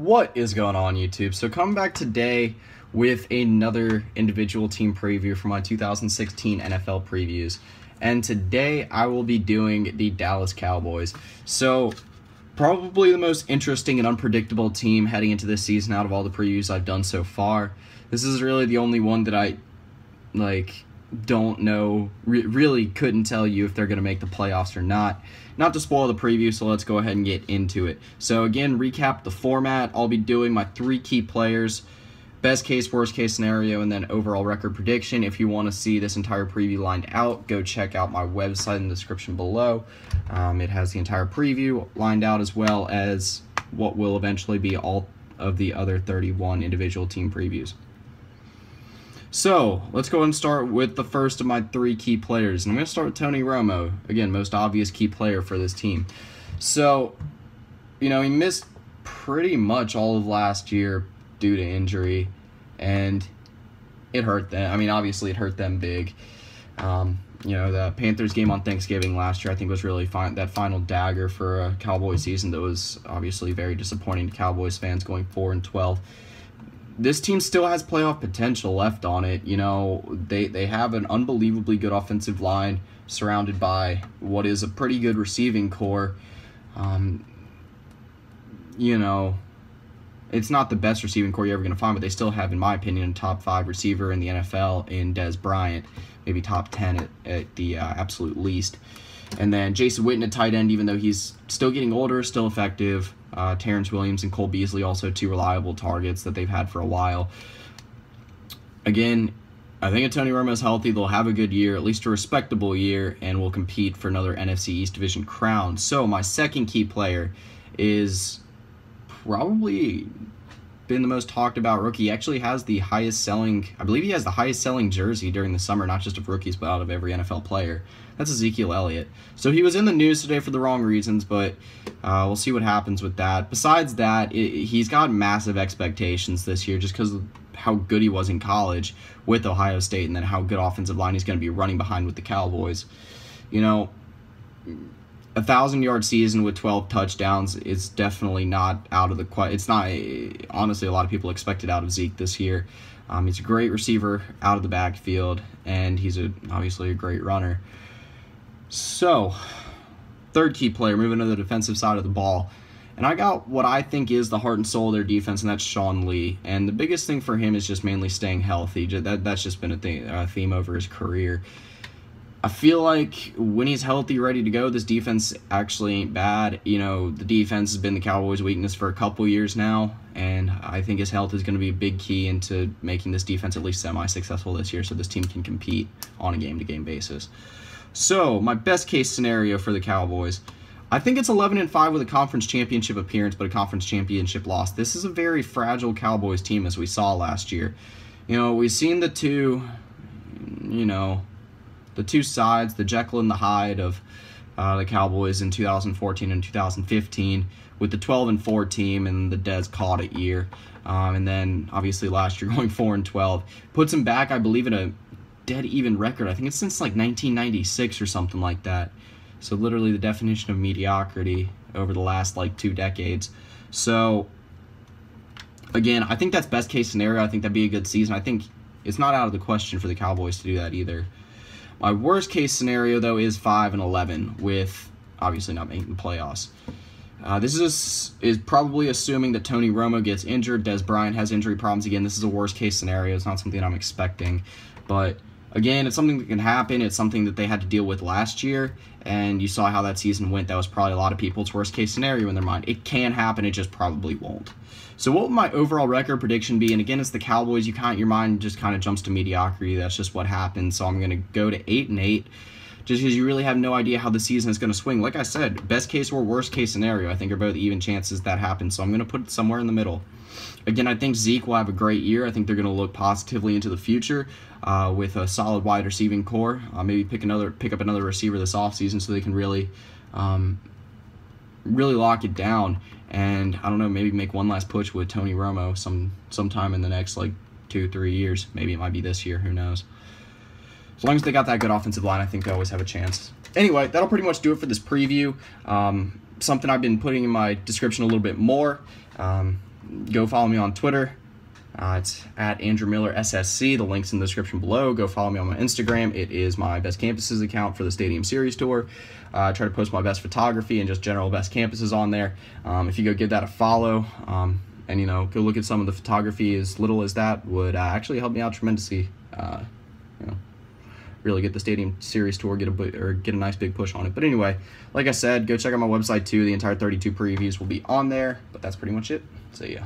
What is going on, YouTube? So coming back today with another individual team preview for my 2016 NFL previews. And today I will be doing the Dallas Cowboys. So probably the most interesting and unpredictable team heading into this season out of all the previews I've done so far. This is really the only one that I don't know, really couldn't tell you if they're going to make the playoffs or not. Not to spoil the preview, so let's go ahead and get into it. So again, recap the format. I'll be doing my 3 key players, best case, worst case scenario, and then overall record prediction. If you want to see this entire preview lined out, go check out my website in the description below. It has the entire preview lined out as well as what will eventually be all of the other 31 individual team previews. So, let's go and start with the first of my 3 key players. And I'm going to start with Tony Romo. Again, most obvious key player for this team. So, he missed pretty much all of last year due to injury. And it hurt them. I mean, obviously it hurt them big. The Panthers game on Thanksgiving last year, I think, was really that final dagger for a Cowboys season that was obviously very disappointing to Cowboys fans going 4-12. This team still has playoff potential left on it. They have an unbelievably good offensive line surrounded by what is a pretty good receiving core. It's not the best receiving core you're ever going to find, but they still have, in my opinion, a top 5 receiver in the NFL in Dez Bryant, maybe top 10 at the absolute least. And then Jason Witten at tight end, even though he's still getting older, still effective. Terrence Williams and Cole Beasley, also 2 reliable targets that they've had for a while. Again, I think if Tony Romo is healthy, they'll have a good year, at least a respectable year, and will compete for another NFC East Division crown. So my second key player is probably been the most talked about rookie. He actually has the highest selling, I believe he has the highest selling jersey during the summer, not just of rookies, but out of every NFL player. That's Ezekiel Elliott. So he was in the news today for the wrong reasons, but we'll see what happens with that. Besides that, he's got massive expectations this year just because of how good he was in college with Ohio State and then how good offensive line he's going to be running behind with the Cowboys. 1,000-yard season with 12 touchdowns is definitely not out of the question. It's not, honestly, a lot of people expect it out of Zeke this year. He's a great receiver out of the backfield, and he's obviously a great runner. So, third key player, moving to the defensive side of the ball. And I got what I think is the heart and soul of their defense, and that's Sean Lee. And the biggest thing for him is just mainly staying healthy. That's just been a theme over his career. I feel like when he's healthy, ready to go, this defense actually ain't bad. The defense has been the Cowboys' weakness for a couple years now, and I think his health is going to be a big key into making this defense at least semi-successful this year so this team can compete on a game-to-game basis. So, my best case scenario for the Cowboys, I think it's 11-5 with a conference championship appearance, but a conference championship loss. This is a very fragile Cowboys team, as we saw last year. We've seen the two sides, the Jekyll and the Hyde of the Cowboys in 2014 and 2015 with the 12-4 team and the Dez caught it year. And then, obviously, last year going 4-12. Puts them back, I believe, in a dead even record. I think it's since 1996 or something like that. So literally the definition of mediocrity over the last 2 decades. So again, I think that's best case scenario. I think that'd be a good season. I think it's not out of the question for the Cowboys to do that either. My worst case scenario though is 5-11 with obviously not making the playoffs. This is probably assuming that Tony Romo gets injured, Dez Bryant has injury problems again. This is a worst case scenario. It's not something I'm expecting, but again, it's something that can happen. It's something that they had to deal with last year, and you saw how that season went. That was probably a lot of people's worst-case scenario in their mind. It can happen. It just probably won't. So what would my overall record prediction be? And again, it's the Cowboys. Your mind just kind of jumps to mediocrity. That's just what happens. So I'm going to go to 8-8 just because you really have no idea how the season is going to swing. Like I said, best case or worst case scenario, I think are both even chances that happen. So I'm going to put it somewhere in the middle. Again, I think Zeke will have a great year. I think they're going to look positively into the future with a solid wide receiving core. Maybe pick up another receiver this offseason so they can really lock it down. And, I don't know, maybe make one last push with Tony Romo sometime in the next, 2-3 years. Maybe it might be this year. Who knows? As long as they got that good offensive line, I think they always have a chance. Anyway, that'll pretty much do it for this preview. Something I've been putting in my description a little bit more. Go follow me on Twitter. It's at Andrew Miller SSC. The link's in the description below. Go follow me on my Instagram. It is my Best Campuses account for the Stadium Series Tour. I try to post my best photography and just general best campuses on there. If you go give that a follow, and go look at some of the photography, as little as that would actually help me out tremendously. Really get the Stadium Series Tour, get a nice big push on it. But anyway, like I said, go check out my website too. The entire 32 previews will be on there. But that's pretty much it. See ya.